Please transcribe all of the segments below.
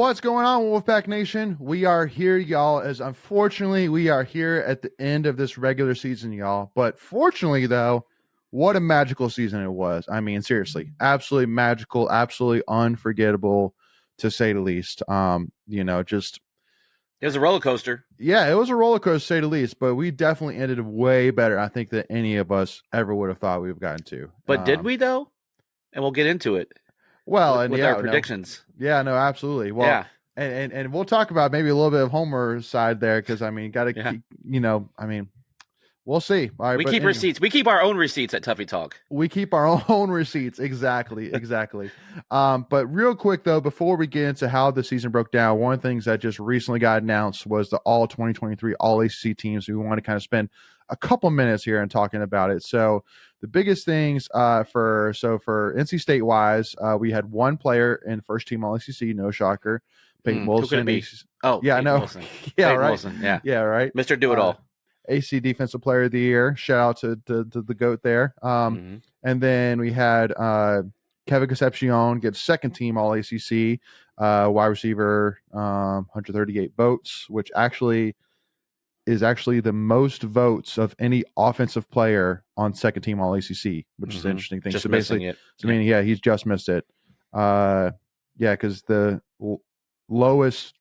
What's going on, Wolfpack Nation? We are here, y'all, as unfortunately we are here at the end of this regular season, y'all. But fortunately, though, what a magical season it was. I mean, seriously, absolutely magical, absolutely unforgettable, to say the least. Just it was a roller coaster. Yeah, it was a roller coaster, to say the least, but we definitely ended way better, I think, than any of us ever would have thought we would have gotten to. But did we, though? And we'll get into it. Well, with our predictions. Yeah, no, absolutely. Well, yeah. And we'll talk about maybe a little bit of Homer's side there, because I mean, we'll see. All right, we keep receipts. We keep our own receipts at Tuffy Talk. We keep our own receipts. Exactly. But real quick though, before we get into how the season broke down, one of the things that just recently got announced was the 2023 All-ACC Teams. We want to kind of spend a couple minutes here and talking about it. So the biggest things for NC State wise, we had one player in first team All-ACC, no shocker, Peyton Wilson. Peyton Wilson. Yeah, Peyton right. Wilson. Yeah, right. Mr. Do It All. AC Defensive Player of the Year. Shout out to the GOAT there. And then we had Kevin Concepcion get second team All-ACC, wide receiver, 138 votes, which is the most votes of any offensive player on second team All-ACC, which is an interesting thing. Just missing it. He's just missed it. Because the lowest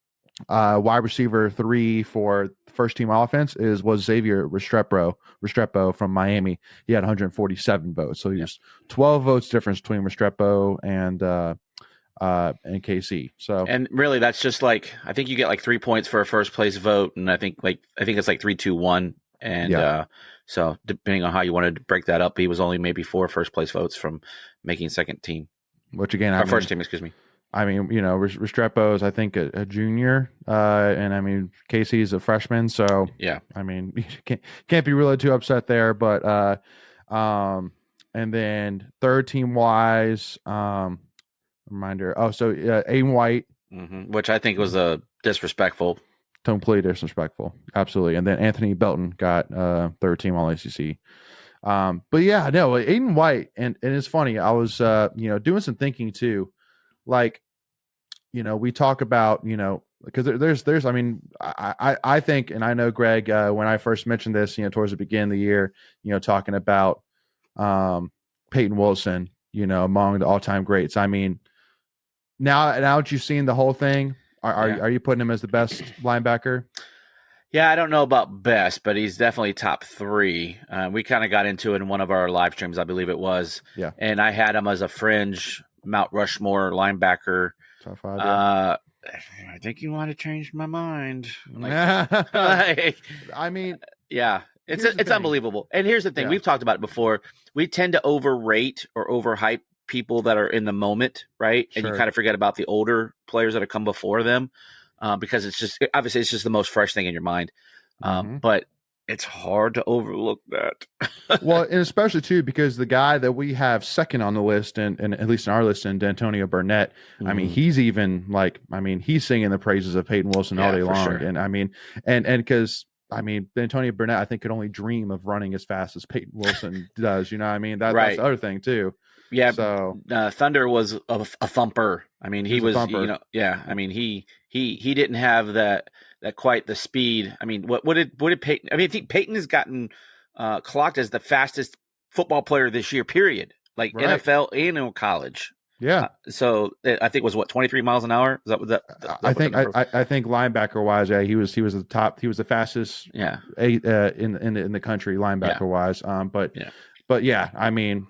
wide receiver 3 for first team offense was Xavier Restrepo from Miami. He had 147 votes, so he's 12 votes difference between Restrepo and KC. So, and really, that's just like, I think you get like 3 points for a first place vote, and I think it's like 3, 2, 1, and so depending on how you wanted to break that up, he was only maybe 4 first place votes from making second team, which again, first team, excuse me. I mean, Restrepo is, I think, a junior, and I mean, Casey's a freshman, so yeah. I mean, you can't be really too upset there. But and then third team wise, reminder. Aiden White, which I think was disrespectful, completely disrespectful, absolutely. And then Anthony Belton got third team All-ACC. But yeah, no, Aiden White, and it's funny. I was doing some thinking too. Like, we talk about, because there's, I mean, I think, and I know Greg, when I first mentioned this, towards the beginning of the year, talking about Peyton Wilson, among the all-time greats. I mean, now that you've seen the whole thing, are you putting him as the best linebacker? Yeah, I don't know about best, but he's definitely top 3. We kind of got into it in one of our live streams, I believe it was. Yeah. And I had him as a fringe Mount Rushmore linebacker. Top 5, yeah. I think you want to change my mind. I mean, yeah, it's unbelievable. And here's the thing: we've talked about it before. We tend to overrate or overhype people that are in the moment, right? Sure. And you kind of forget about the older players that have come before them, because it's just the most fresh thing in your mind. But it's hard to overlook that. Well, and especially too, because the guy that we have second on the list, and at least in our list, and D'Antonio Burnett, I mean, he's even he's singing the praises of Peyton Wilson all day long. Sure. And I mean, and because D'Antonio Burnett, I think, could only dream of running as fast as Peyton Wilson does. That's the other thing too. Yeah. So Thunder was a thumper. I mean, he was I mean, he didn't have that quite the speed. I mean, what did Peyton? I mean, I think Peyton has gotten clocked as the fastest football player this year, period. Like NFL and in college. Yeah. So I think it was 23 miles an hour. Is that I think linebacker wise, he was the top. He was the fastest. Yeah. In the country linebacker wise. But yeah, I mean.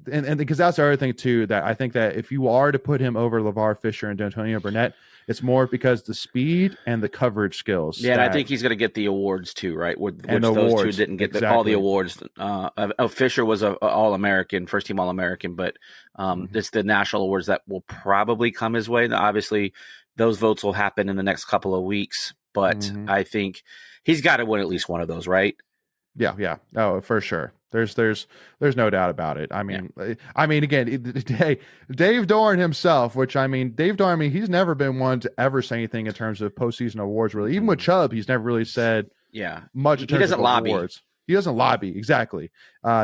And because that's the other thing too, that I think that if you are to put him over LeVar Fisher and D'Antonio Burnett, it's more because the speed and the coverage skills. Yeah, and I think he's going to get the awards too, right? Which those two didn't get all the awards. Fisher was a All-American, first team All-American, but it's the national awards that will probably come his way. Now, obviously, those votes will happen in the next couple of weeks, but I think he's got to win at least one of those, right? Yeah. Oh, for sure. There's no doubt about it. I mean, again, Dave Doran himself, which Dave Doran, he's never been one to ever say anything in terms of postseason awards. Really, even with Chubb, he's never really said much. In terms of awards. He doesn't lobby exactly.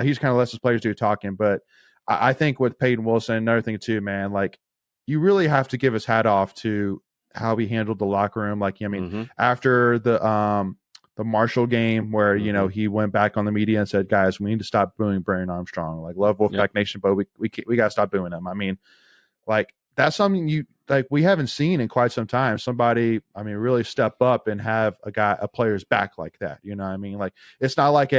He's kind of lets his players do talking. But I think with Peyton Wilson, another thing too, man, like you really have to give his hat off to how he handled the locker room. Like, I mean, after the Marshall game where, you know, he went back on the media and said, guys, we need to stop booing Brandon Armstrong. Like, love Wolfpack Nation, but we got to stop booing him. I mean, like, that's something we haven't seen in quite some time. Somebody, I mean, really step up and have a player's back like that. You know what I mean? Like, it's not like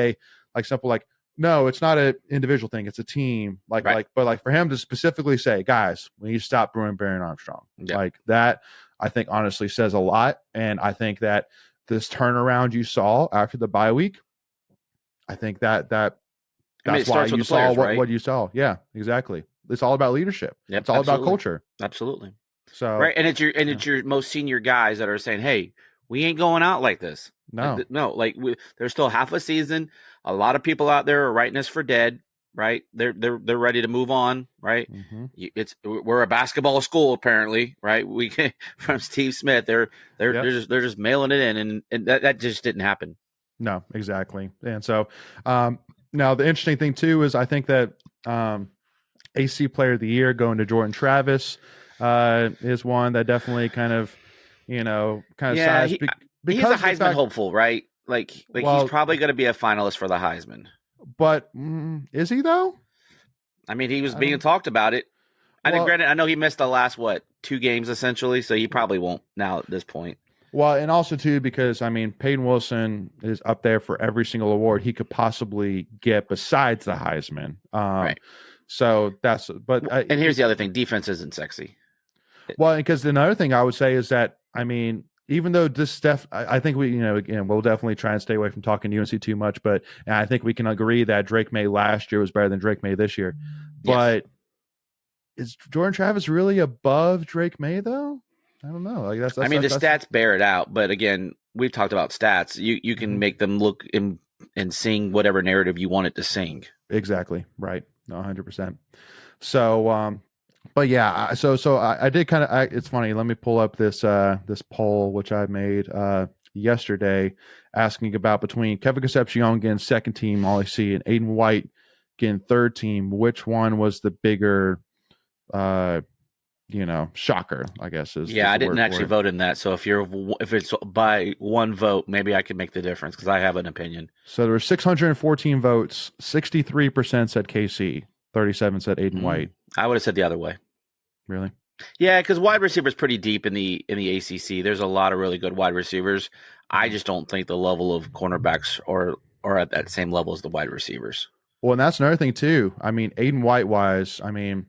simple, like, no, it's not an individual thing. It's a team. But for him to specifically say, guys, we need to stop booing Brandon Armstrong. Yeah. Like that, I think honestly says a lot. And I think that this turnaround you saw after the bye week, I think that's why you saw what you saw. Yeah, exactly. It's all about leadership. Yep, it's all about culture. Absolutely. So right, and it's your most senior guys that are saying, "Hey, we ain't going out like this." No, there's still half a season. A lot of people out there are writing us for dead. Right? They're ready to move on. Right? We're a basketball school apparently. Right? We from Steve Smith. They're just mailing it in, and that just didn't happen. No, exactly. And so now the interesting thing too is I think that AC Player of the Year going to Jordan Travis is one that definitely kind of size he's a Heisman hopeful, right? Like he's probably going to be a finalist for the Heisman. But is he though? I mean, he was being talked about it. Granted, I know he missed the last 2 games essentially, so he probably won't now at this point. Well, and also too because I mean, Peyton Wilson is up there for every single award he could possibly get besides the Heisman. Right. So and here's the other thing: defense isn't sexy. Well, because another thing I would say is that I mean, even though this stuff, I think we, again, we'll definitely try and stay away from talking UNC too much, but I think we can agree that Drake May last year was better than Drake May this year. But is Jordan Travis really above Drake May though? I don't know. Like that's the stats bear it out, but again, we've talked about stats. You can make them look and sing whatever narrative you want it to sing. Exactly. Right. No, 100%. So, but yeah, so I did kind of, it's funny. Let me pull up this poll, which I made, yesterday asking about between Kevin Concepcion getting second team All-ACC and Aiden White getting third team, which one was the bigger, shocker, I guess is. Yeah, I didn't actually vote in that. So if it's by one vote, maybe I could make the difference because I have an opinion. So there were 614 votes. 63% said KC. 37 said Aiden White. I would have said the other way. Really? Yeah, because wide receivers pretty deep in the ACC. There's a lot of really good wide receivers. I just don't think the level of cornerbacks are at that same level as the wide receivers. Well, and that's another thing too. I mean, Aiden White wise, I mean,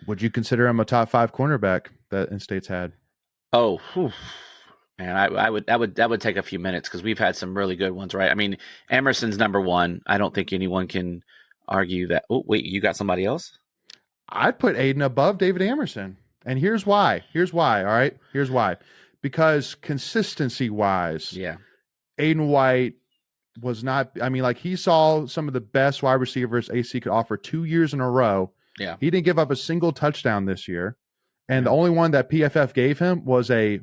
would you consider him a top 5 cornerback that in-state's had? Oh, man, I would. That would take a few minutes because we've had some really good ones, right? I mean, Emerson's number 1. I don't think anyone can argue that. Oh, wait, you got somebody else? I'd put Aiden above David Emerson, and here's why. All right, here's why. Because consistency-wise, Aiden White was not. I mean, like he saw some of the best wide receivers AC could offer 2 years in a row. Yeah, he didn't give up a single touchdown this year, and the only one that PFF gave him was a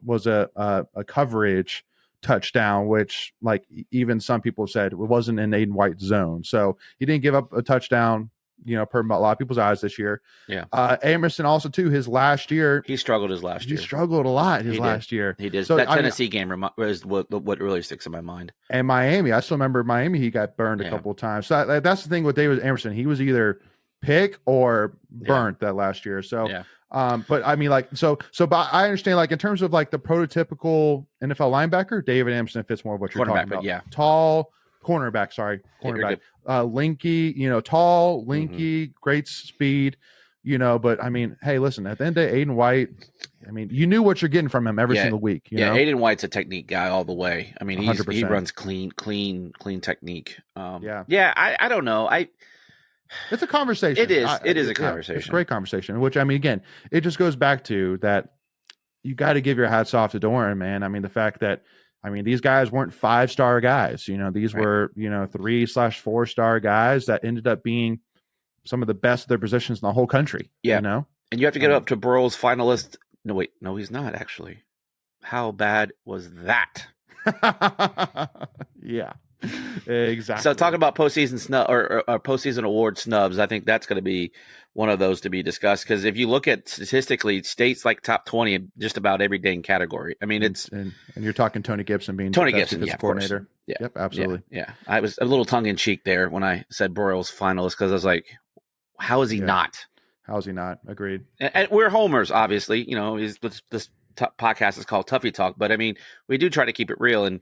coverage touchdown, which like even some people said it wasn't in Aiden White's zone. So he didn't give up a touchdown, per a lot of people's eyes this year. Yeah. Emerson also too, his last year. He struggled his last year. He struggled a lot last year. He did. So that Tennessee game was what really sticks in my mind. And Miami, I still remember Miami, he got burned a couple of times. So that's the thing with David Emerson. He was either pick or burnt that last year. So but I mean like but I understand like in terms of like the prototypical NFL linebacker, David Emerson fits more of what you're talking about. Yeah. Tall cornerback, linky, tall, linky, great speed, but I mean, hey, listen, at the end of the day, Aiden White, I mean, you knew what you're getting from him every single week. You know? Aiden White's a technique guy all the way. I mean, he runs clean technique. I don't know. It's a conversation. It is. It is a conversation. It's a great conversation, which, I mean, again, it just goes back to that you got to give your hats off to Doran, man. I mean, the fact that, these guys weren't 5-star guys. These were, 3/4-star guys that ended up being some of the best of their positions in the whole country. Yeah. And you have to get up to Burrow's finalist. No, wait. No, he's not, actually. How bad was that? Yeah. Exactly. So talking about postseason snub or postseason award snubs, I think that's going to be one of those to be discussed, because if you look at statistically, states like top 20 in just about every dang category. I mean, it's and you're talking Tony Gibson being Tony best Gibson, coordinator. Yeah, yep, absolutely. Yeah. I was a little tongue in cheek there when I said Broyles finalist, because I was like, how is he not? How is he not? Agreed. And we're homers, obviously. You know, this podcast is called Tuffy Talk, but I mean, we do try to keep it real. And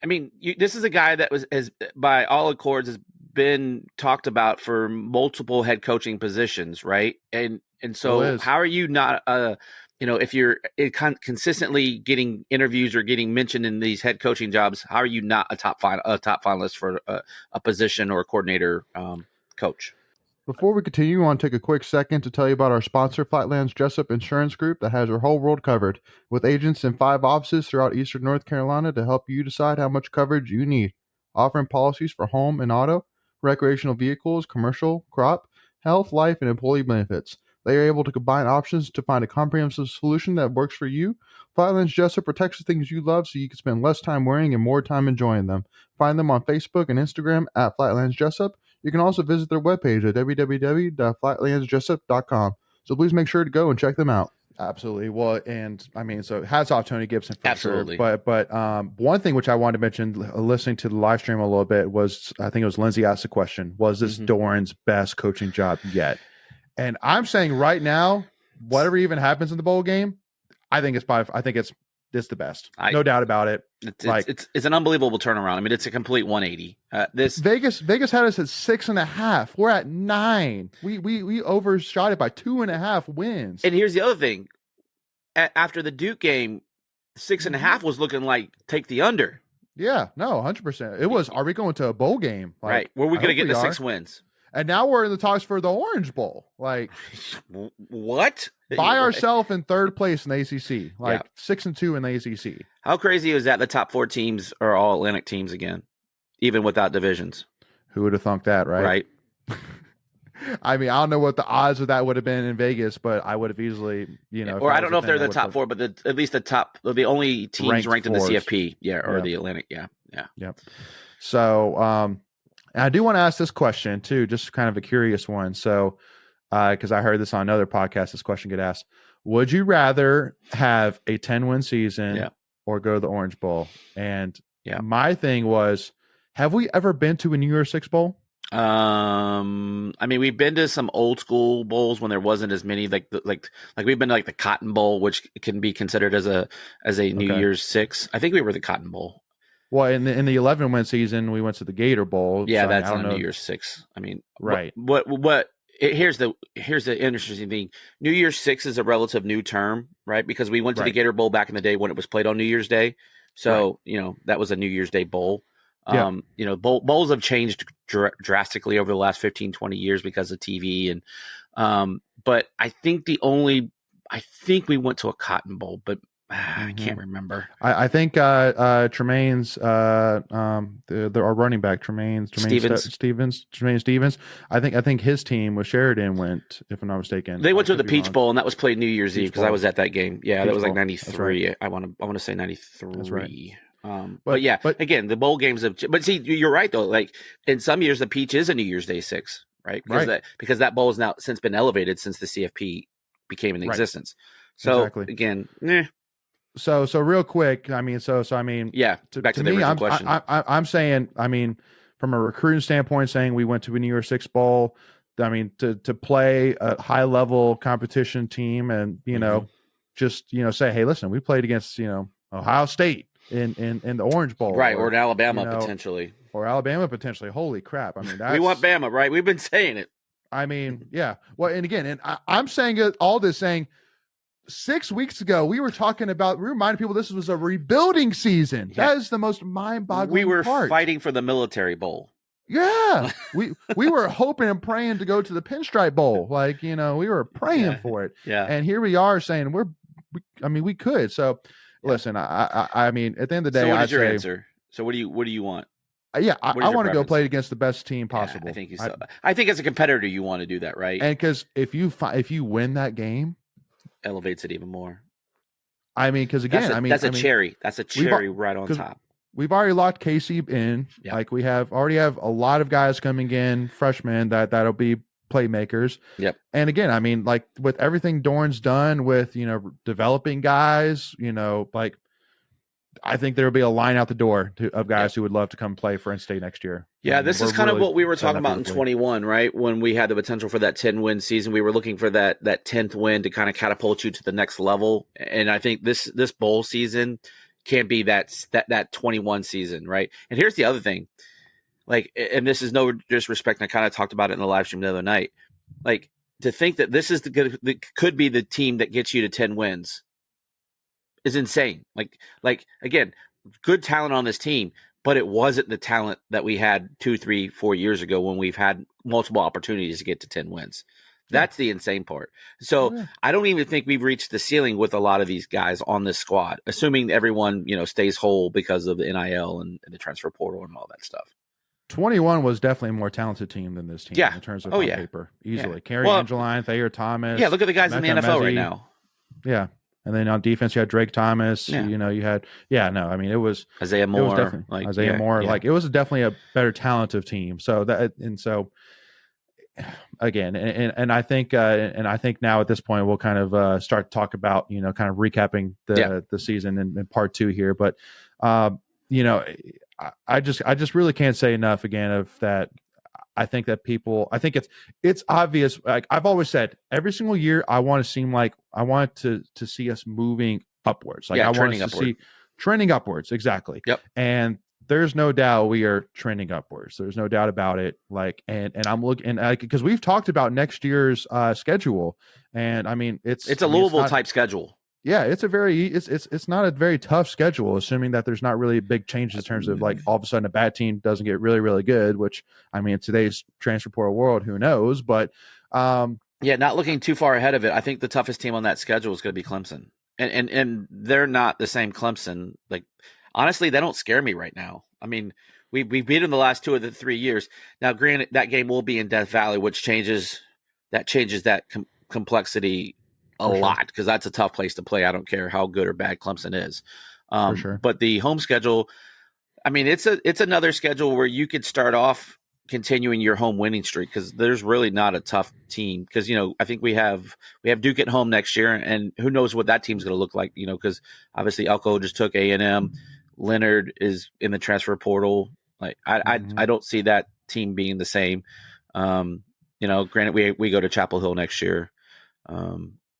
I mean, this is a guy that has by all accords has been talked about for multiple head coaching positions, right? And so how are you not if you're consistently getting interviews or getting mentioned in these head coaching jobs, how are you not a top finalist for a position or a coordinator coach? Before we continue, I want to take a quick second to tell you about our sponsor, Flatlands Jessup Insurance Group, that has your whole world covered, with agents in 5 offices throughout eastern North Carolina to help you decide how much coverage you need. Offering policies for home and auto, recreational vehicles, commercial, crop, health, life, and employee benefits. They are able to combine options to find a comprehensive solution that works for you. Flatlands Jessup protects the things you love so you can spend less time worrying and more time enjoying them. Find them on Facebook and Instagram at Flatlands Jessup. You can also visit their webpage at www.flatlandsjessup.com. So please make sure to go and check them out. Absolutely. Well, and I mean, so hats off Tony Gibson for Absolutely. Sure. But one thing which I wanted to mention, listening to the live stream a little bit, was I think it was Lindsay asked the question: was this Doran's best coaching job yet? And I'm saying right now, whatever even happens in the bowl game, I think it's the best. No doubt about it. It's an unbelievable turnaround. I mean, it's a complete 180. Vegas had us at 6.5. We're at 9. We overshot it by 2.5 wins. And here's the other thing: after the Duke game, 6.5 was looking like take the under. Yeah, no, 100%. It was. Are we going to a bowl game? Right. Were we going to get the 6 wins? And now we're in the talks for the Orange Bowl. Like what? By ourselves in 3rd place in the ACC. 6-2 in the ACC. How crazy is that? The top 4 teams are all Atlantic teams again, even without divisions. Who would have thunk that, right? Right. I mean, I don't know what the odds of that would have been in Vegas, but I would have easily, Or I don't know if they're the top 4, but at least the only teams ranked in the CFP, or the Atlantic, yeah. Yep. So, and I do want to ask this question too, just kind of a curious one. So, because I heard this on another podcast, this question get asked: would you rather have a 10-win season or go to the Orange Bowl? And my thing was, have we ever been to a New Year's Six Bowl? I mean, we've been to some old school bowls when there wasn't as many, like we've been to like the Cotton Bowl, which can be considered as a New Year's Six. I think we were the Cotton Bowl. Well, in the 11-win season, we went to the Gator Bowl. Yeah, so that's on New Year's Six. I mean, right. Here's the interesting thing. New Year's Six is a relative new term, right? Because we went to the Gator Bowl back in the day when it was played on New Year's Day. So, that was a New Year's Day bowl. Bowls have changed drastically over the last 15, 20 years because of TV. And but I think we went to a Cotton Bowl, but I can't remember. I think Tremaine's our running back Tremaine Stevens. I think his team with Sheridan went, if I'm not mistaken. They went to the Peach Bowl, and that was played New Year's Eve because I was at that game. Yeah, Peach that was like Bowl. 93. Right. I want to say 93. That's right. But again, the bowl games have. But see, you're right though. Like in some years, the Peach is a New Year's Day 6, right? Because that bowl has now since been elevated since the CFP became in existence. So again, So real quick, I mean, back to the me, original question. I'm saying, I mean, from a recruiting standpoint, saying we went to a New Year's Six Bowl. I mean, to play a high level competition team, and just say, hey, listen, we played against Ohio State in the Orange Bowl, right, or in Alabama potentially, Holy crap! I mean, we want Bama, right? We've been saying it. I mean, yeah. Well, and again, I'm saying all this saying. 6 weeks ago, we were talking about. We reminded people this was a rebuilding season. Yeah. That is the most mind-boggling. We were part. Fighting for the Military Bowl. Yeah, we were hoping and praying to go to the Pinstripe Bowl. Like we were praying for it. Yeah, and here we are saying we could. So listen, I mean, at the end of the day, so what is your answer? So what do you want? Yeah, I want to go play against the best team possible. I think I think as a competitor, you want to do that, right? And because if you win that game. Elevates it even more. I mean, because again, that's a cherry. That's a cherry right on top. we've already locked Casey in. Yeah. Like we already have a lot of guys coming in, freshmen that'll be playmakers. Yep. And again, I mean, like with everything Dorn's done with, developing guys, like I think there'll be a line out the door of guys who would love to come play for in-state next year. Yeah, this is kind of what we were talking about in 21, right? When we had the potential for that 10-win season, we were looking for that 10th win to kind of catapult you to the next level. And I think this bowl season can be that 21 season, right? And here's the other thing. Like, and this is no disrespect, and I kind of talked about it in the live stream the other night. Like, to think that this is could be the team that gets you to 10 wins is insane. Like again, good talent on this team, but it wasn't the talent that we had 2, 3, 4 years ago when we've had multiple opportunities to get to 10 wins. That's the insane part. So I don't even think we've reached the ceiling with a lot of these guys on this squad, assuming everyone, stays whole because of the NIL and the transfer portal and all that stuff. 21 was definitely a more talented team than this team in terms of paper. Easily. Yeah. Carrie Angeline, Thayer Thomas. Yeah, look at the guys in the NFL right now. Yeah. And then on defense, you had Drake Thomas. Yeah. You had, it was Isaiah Moore. It was definitely Isaiah Moore. Yeah. Like it was definitely a better talented team. So again, and I think now at this point we'll kind of start to talk about kind of recapping the season in part 2 here. But I just really can't say enough again of that. I think it's obvious. Like I've always said, every single year I want to see us moving upwards. Like I want to see trending upwards. Exactly. Yep. And there's no doubt we are trending upwards. There's no doubt about it. Like, and I'm looking, because we've talked about next year's schedule, and I mean it's a Louisville type schedule. Yeah, it's not a very tough schedule, assuming that there's not really big changes in terms of like all of a sudden a bad team doesn't get really, really good, which I mean, in today's transfer portal world, who knows? But not looking too far ahead of it. I think the toughest team on that schedule is going to be Clemson, and they're not the same Clemson. Like honestly, they don't scare me right now. I mean, we beat them the last 2 of the 3 years. Now, granted, that game will be in Death Valley, which changes that complexity a lot, because that's a tough place to play. I don't care how good or bad Clemson is. For sure. But the home schedule, I mean, it's another schedule where you could start off continuing your home winning streak, because there's really not a tough team. Because I think we have Duke at home next year, and who knows what that team's going to look like. Because obviously Elko just took A&M. Leonard is in the transfer portal. Like I don't see that team being the same. Granted, we go to Chapel Hill next year.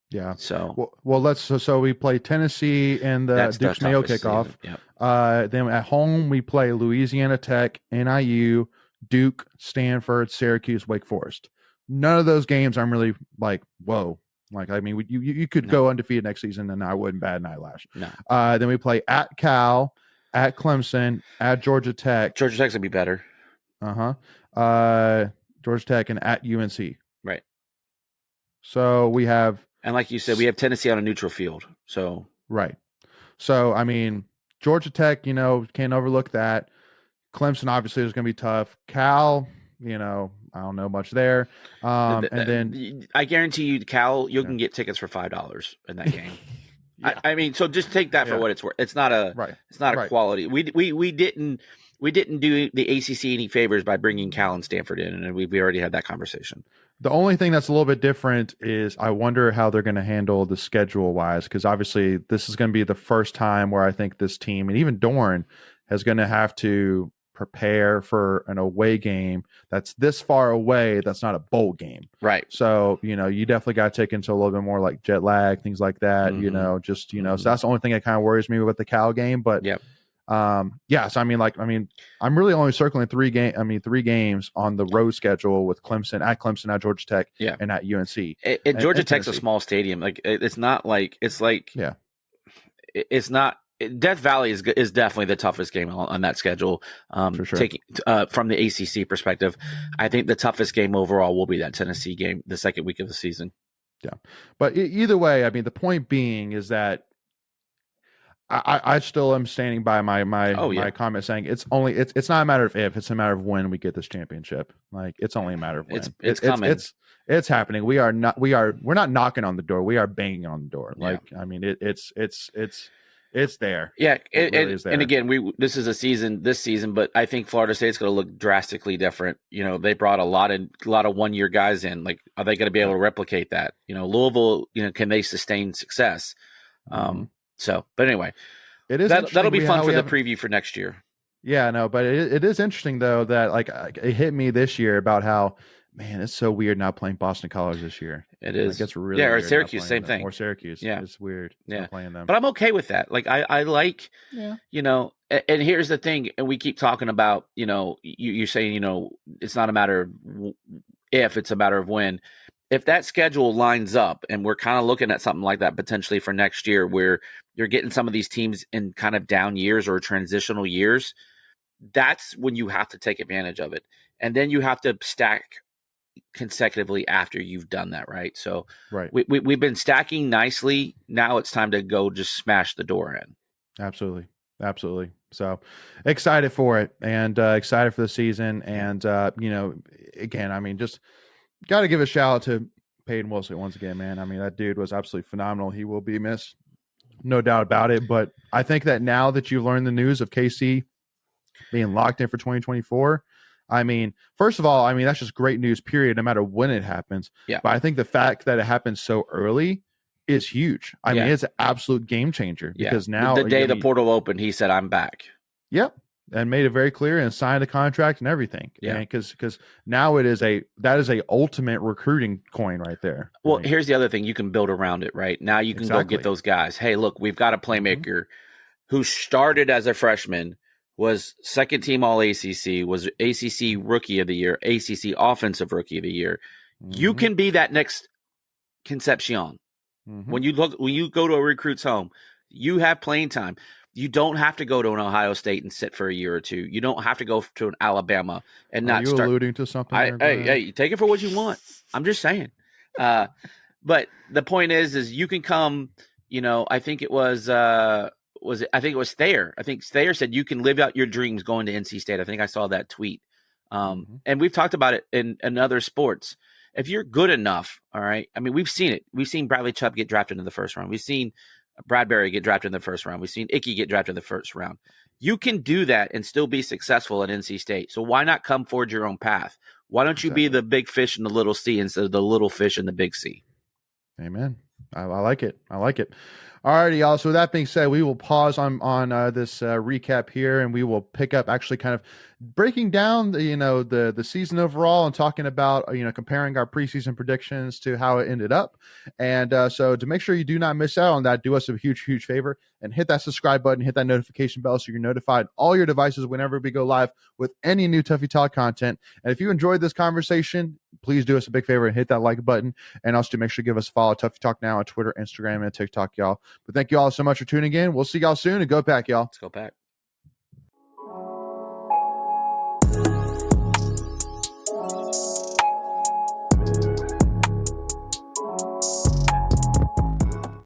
Yeah. So so we play Tennessee in the Duke's Mayo kickoff. Yeah. Then at home we play Louisiana Tech, NIU, Duke, Stanford, Syracuse, Wake Forest. None of those games I'm really like, whoa. Like I mean, you could go undefeated next season, and I wouldn't bat an eyelash. No. Then we play at Cal, at Clemson, at Georgia Tech. Georgia Tech's gonna be better. Georgia Tech and at UNC. Right. So we have. And like you said, we have Tennessee on a neutral field. So right. So I mean, Georgia Tech, can't overlook that. Clemson obviously is going to be tough. Cal, I don't know much there. And then I guarantee you, Cal, you can get tickets for $5 in that game. I mean, so just take that for what it's worth. It's not a It's not a quality. We didn't do the ACC any favors by bringing Cal and Stanford in, and we already had that conversation. The only thing that's a little bit different is I wonder how they're going to handle the schedule wise, because obviously this is going to be the first time where I think this team and even Dorn is going to have to prepare for an away game that's this far away. That's not a bowl game. Right. So, you definitely got to take into a little bit more like jet lag, things like that, so that's the only thing that kind of worries me with the Cal game. But so I'm really only circling 3 games on the road schedule with Clemson, at Georgia Tech, and at UNC. And Georgia Tech's a small stadium. Like it's not like it's not. Death Valley is definitely the toughest game on that schedule. For sure. Taking from the ACC perspective, I think the toughest game overall will be that Tennessee game, the second week of the season. Yeah, but either way, I mean, the point being is that I still am standing by my comment saying it's not a matter of if, it's a matter of when we get this championship. Like it's only a matter of when. It's coming. It's happening. We're not knocking on the door. We are banging on the door. Like I mean, it's It's there. Yeah, and again, this is this season, but I think Florida State's going to look drastically different. They brought a lot of 1-year guys in. Like, are they going to be able to replicate that? Louisville, can they sustain success? But anyway, that'll be fun for the preview for next year. Yeah, no, but it is interesting though that like it hit me this year about how, man, it's so weird not playing Boston College this year. It is. It's really or Syracuse, same thing. Or Syracuse. Yeah, it's weird. Not playing them, but I'm okay with that. Like I like, and here's the thing, and we keep talking about, you're saying, it's not a matter of if, it's a matter of when. If that schedule lines up, and we're kind of looking at something like that potentially for next year, where you're getting some of these teams in kind of down years or transitional years, that's when you have to take advantage of it. And then you have to stack consecutively after you've done that, right? So we've been stacking nicely. Now it's time to go just smash the door in. Absolutely. So excited for it, and excited for the season. And again, I mean, just got to give a shout out to Peyton Wilson once again, man. I mean, that dude was absolutely phenomenal. He will be missed, no doubt about it. But I think that now that you've learned the news of KC being locked in for 2024, I mean, first of all, I mean, that's just great news, period, no matter when it happens. Yeah. But I think the fact that it happened so early is huge. I mean, it's an absolute game changer, because now the day the portal opened, he said, I'm back. Yep. And made it very clear and signed a contract and everything. Yeah. Because now that is a ultimate recruiting coin right there. Well, here's the other thing. You can build around it, right? Now you can go get those guys. Hey, look, we've got a playmaker who started as a freshman, was second team All-ACC, was ACC Rookie of the Year, ACC Offensive Rookie of the Year. You can be that next Concepcion. When you go to a recruit's home, you have playing time. You don't have to go to an Ohio State and sit for a year or two. You don't have to go to an Alabama and not start. Are you alluding to something? Hey, take it for what you want. I'm just saying. But the point is you can come. I think it was. I think it was Thayer. I think Thayer said you can live out your dreams going to NC State. I think I saw that tweet. And we've talked about it in other sports. If you're good enough, all right. I mean, we've seen it. We've seen Bradley Chubb get drafted in the first round. We've seen Bradbury get drafted in the first round. We've seen Icky get drafted in the first round. You can do that and still be successful at NC State. So why not come forge your own path? Why don't you be the big fish in the little sea instead of the little fish in the big sea? Amen. I like it. All righty, y'all. So with that being said, we will pause on this recap here, and we will pick up actually kind of breaking down the season overall and talking about comparing our preseason predictions to how it ended up. And so to make sure you do not miss out on that, do us a huge favor and hit that subscribe button, hit that notification bell so you're notified on all your devices whenever we go live with any new Tuffy Talk content. And if you enjoyed this conversation, please do us a big favor and hit that like button, and also to make sure to give us a follow, Tuffy Talk Now on Twitter, Instagram, and TikTok, y'all. But thank you all so much for tuning in. We'll see y'all soon, and go Pack, y'all. Let's go Pack.